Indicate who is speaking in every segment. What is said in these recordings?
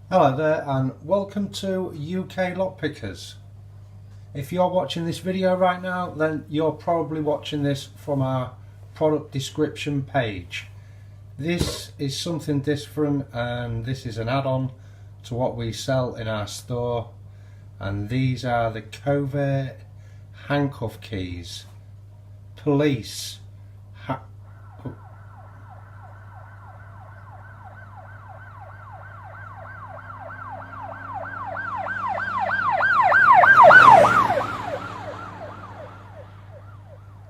Speaker 1: Hello there and welcome to UK Lockpickers. If you're watching this video right now, then you're probably watching this from our product description page. This is something different and this is an add-on to what we sell in our store, and these are the Covert Handcuff Keys. Police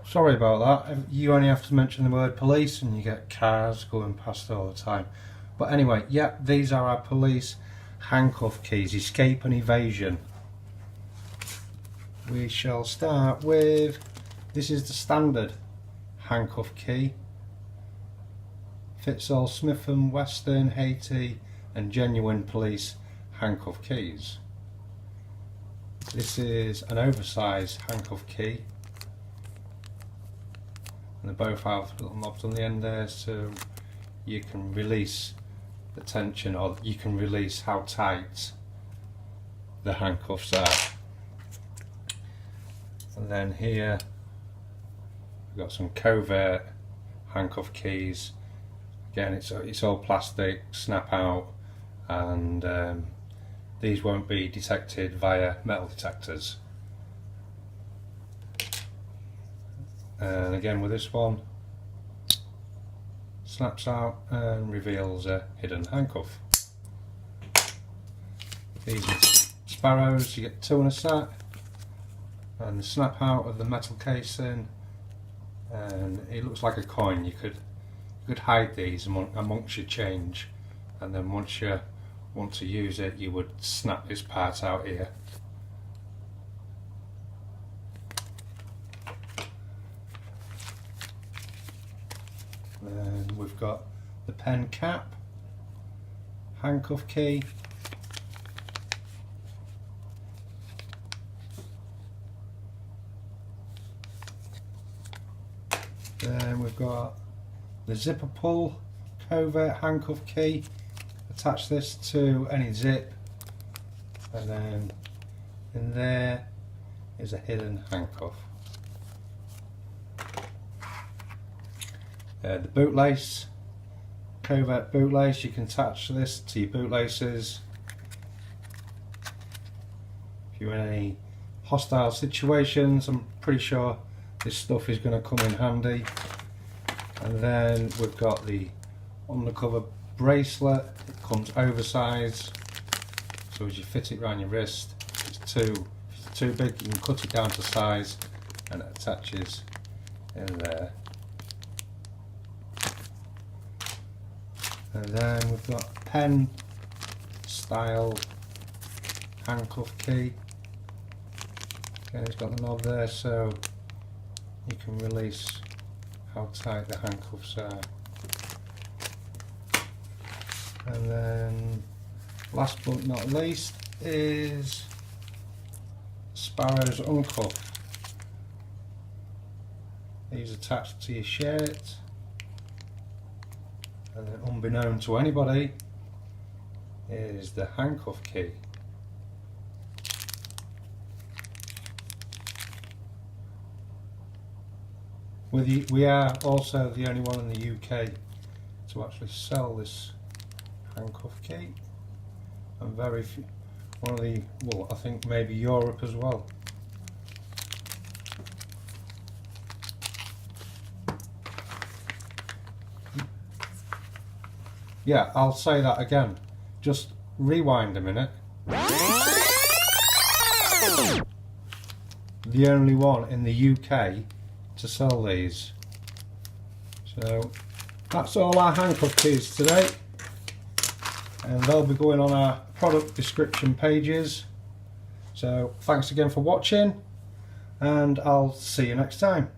Speaker 1: Sorry about that. You only have to mention the word police and you get cars going past all the time. But anyway, yeah, these are our police handcuff keys, escape and evasion. We shall start with, this is the standard handcuff key. Fits all Smith & Wesson, Haiti and genuine police handcuff keys. This is an oversized handcuff key. And they both have little knobs on the end there, so you can release the tension, or you can release how tight the handcuffs are. And then here we've got some Covert handcuff keys. Again, it's all plastic, snap out, and these won't be detected via metal detectors. And again with this one, snaps out and reveals a hidden handcuff. These are Sparrows, you get two in a set, and the snap out of the metal casing, and it looks like a coin. You could hide these amongst your change, and then once you want to use it, you would snap this part out here. Then we've got the pen cap, handcuff key, then we've got the zipper pull Covert handcuff key. Attach this to any zip, and then in there is a hidden handcuff. The bootlace, Covert bootlace, you can attach this to your bootlaces. If you're in any hostile situations, I'm pretty sure this stuff is going to come in handy. And then we've got the undercover bracelet. It comes oversized, so as you fit it around your wrist, if it's too big, you can cut it down to size and it attaches in there. And then we've got pen style handcuff key. Again, it's got the knob there, so you can release how tight the handcuffs are. And then last but not least is Sparrows uncuff. These attached to your shirt. And then unbeknown to anybody is the handcuff key. We are also the only one in the UK to actually sell this handcuff key, and very few, one of the, well, I think maybe Europe as well. Yeah, I'll say that again. Just rewind a minute. The only one in the UK to sell these. So that's all our handcuff keys today, and they'll be going on our product description pages. So thanks again for watching, and I'll see you next time.